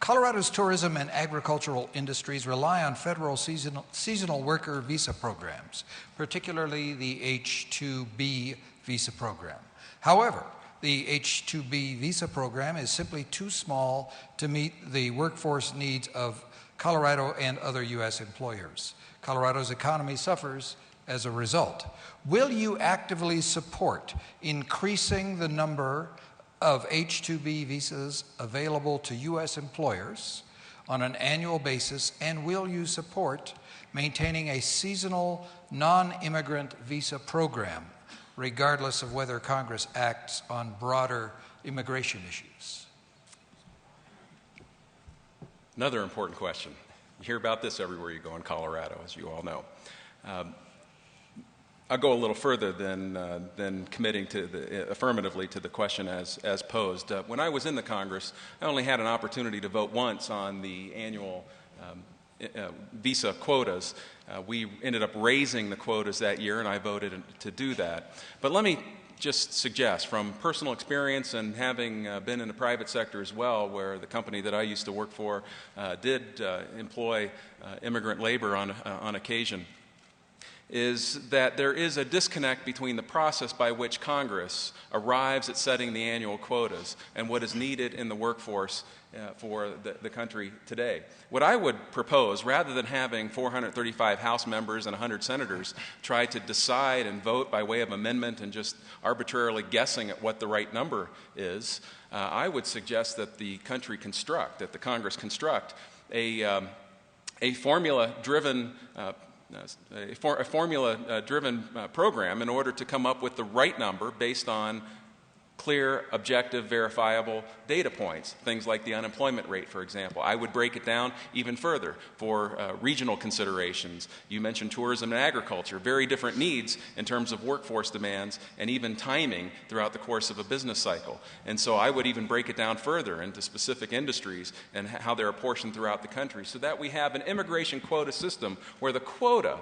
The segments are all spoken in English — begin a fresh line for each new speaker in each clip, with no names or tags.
Colorado's tourism and agricultural industries rely on federal seasonal worker visa programs, particularly the H-2B visa program. However, the H-2B visa program is simply too small to meet the workforce needs of Colorado and other U.S. employers. Colorado's economy suffers as a result. Will you actively support increasing the number of H-2B visas available to U.S. employers on an annual basis, and will you support maintaining a seasonal non-immigrant visa program, regardless of whether Congress acts on broader immigration issues?
Another important question. You hear about this everywhere you go in Colorado, as you all know. I'll go a little further than committing to affirmatively to the question as posed. When I was in the Congress, I only had an opportunity to vote once on the annual visa quotas. We ended up raising the quotas that year, and I voted to do that. But let me just suggest, from personal experience and having been in the private sector as well, where the company that I used to work for did employ immigrant labor on occasion, is that there is a disconnect between the process by which Congress arrives at setting the annual quotas and what is needed in the workforce for the country today. What I would propose, rather than having 435 House members and 100 senators try to decide and vote by way of amendment and just arbitrarily guessing at what the right number is, I would suggest that the Congress construct a formula-driven program in order to come up with the right number based on clear, objective, verifiable data points, things like the unemployment rate, for example. I would break it down even further for regional considerations. You mentioned tourism and agriculture, very different needs in terms of workforce demands and even timing throughout the course of a business cycle. And so I would even break it down further into specific industries and how they're apportioned throughout the country, so that we have an immigration quota system where the quota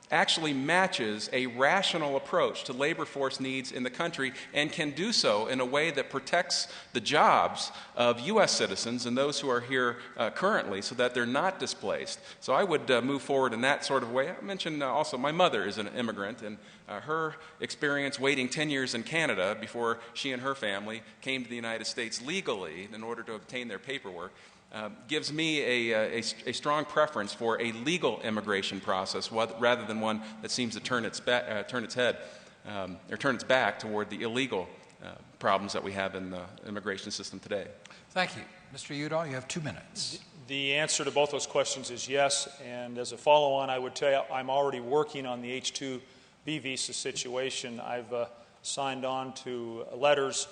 actually matches a rational approach to labor force needs in the country and can do so in a way that protects the jobs of U.S. citizens and those who are here currently, so that they're not displaced. So I would move forward in that sort of way. I mentioned also my mother is an immigrant, and her experience waiting 10 years in Canada before she and her family came to the United States legally in order to obtain their paperwork gives me a strong preference for a legal immigration process rather than one that seems to turn its back toward the illegal problems that we have in the immigration system today.
Thank you. Mr. Udall, you have 2 minutes.
The answer to both those questions is yes, and as a follow-on, I would tell you I'm already working on the H-2B visa situation. I've signed on to letters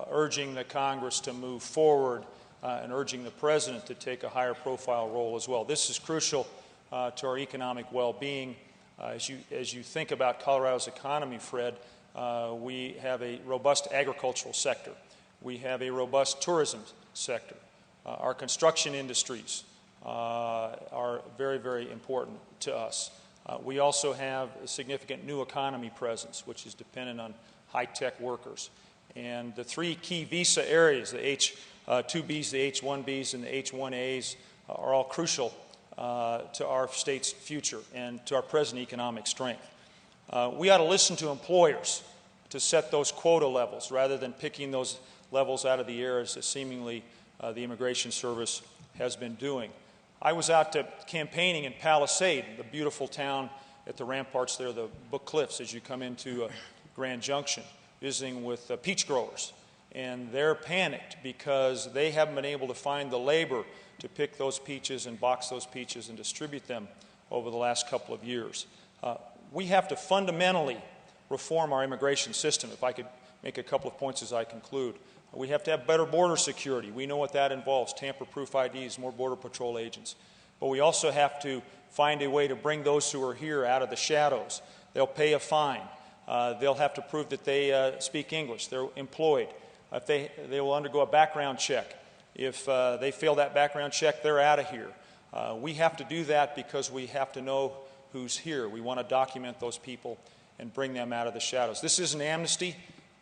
urging the Congress to move forward and urging the President to take a higher profile role as well. This is crucial to our economic well-being. As you think about Colorado's economy, Fred, we have a robust agricultural sector. We have a robust tourism sector. Our construction industries are very, very important to us. We also have a significant new economy presence, which is dependent on high-tech workers. And the three key visa areas, the H-2Bs, the H-1Bs, and the H-1As, are all crucial to our state's future and to our present economic strength. We ought to listen to employers to set those quota levels rather than picking those levels out of the air as seemingly the Immigration Service has been doing. I was out campaigning in Palisade, the beautiful town at the ramparts there, the Book Cliffs, as you come into Grand Junction, visiting with peach growers. And they're panicked because they haven't been able to find the labor to pick those peaches and box those peaches and distribute them over the last couple of years. We have to fundamentally reform our immigration system. If I could make a couple of points as I conclude. We have to have better border security. We know what that involves, tamper-proof IDs, more Border Patrol agents. But we also have to find a way to bring those who are here out of the shadows. They'll pay a fine. They'll have to prove that they speak English. They're employed. If they will undergo a background check. If they fail that background check, they're out of here. We have to do that because we have to know who's here. We want to document those people and bring them out of the shadows. This isn't amnesty.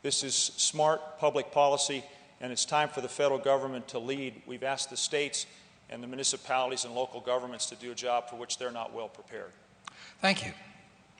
This is smart public policy, and it's time for the federal government to lead. We've asked the states and the municipalities and local governments to do a job for which they're not well prepared.
Thank you.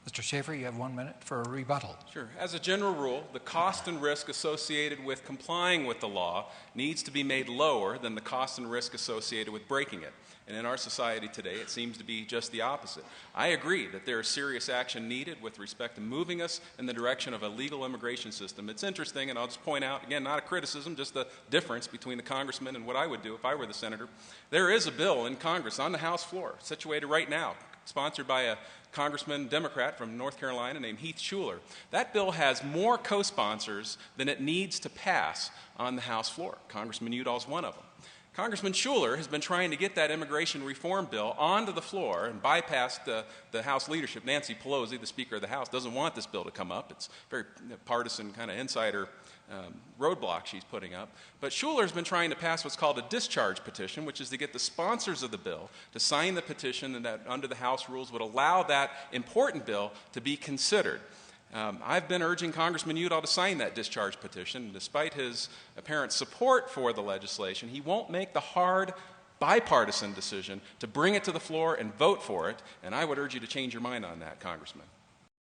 Mr. Schaffer, you have 1 minute for a rebuttal.
Sure. As a general rule, the cost and risk associated with complying with the law needs to be made lower than the cost and risk associated with breaking it. And in our society today, it seems to be just the opposite. I agree that there is serious action needed with respect to moving us in the direction of a legal immigration system. It's interesting, and I'll just point out, again, not a criticism, just the difference between the congressman and what I would do if I were the senator. There is a bill in Congress on the House floor, situated right now, sponsored by a congressman, Democrat from North Carolina named Heath Shuler. That bill has more co-sponsors than it needs to pass on the House floor. Congressman Udall is one of them. Congressman Shuler has been trying to get that immigration reform bill onto the floor and bypassed the House leadership. Nancy Pelosi, the Speaker of the House, doesn't want this bill to come up. It's a very partisan kind of insider roadblock she's putting up. But Shuler's been trying to pass what's called a discharge petition, which is to get the sponsors of the bill to sign the petition and that under the House rules would allow that important bill to be considered. I've been urging Congressman Udall to sign that discharge petition. Despite his apparent support for the legislation, he won't make the hard bipartisan decision to bring it to the floor and vote for it, and I would urge you to change your mind on that, Congressman.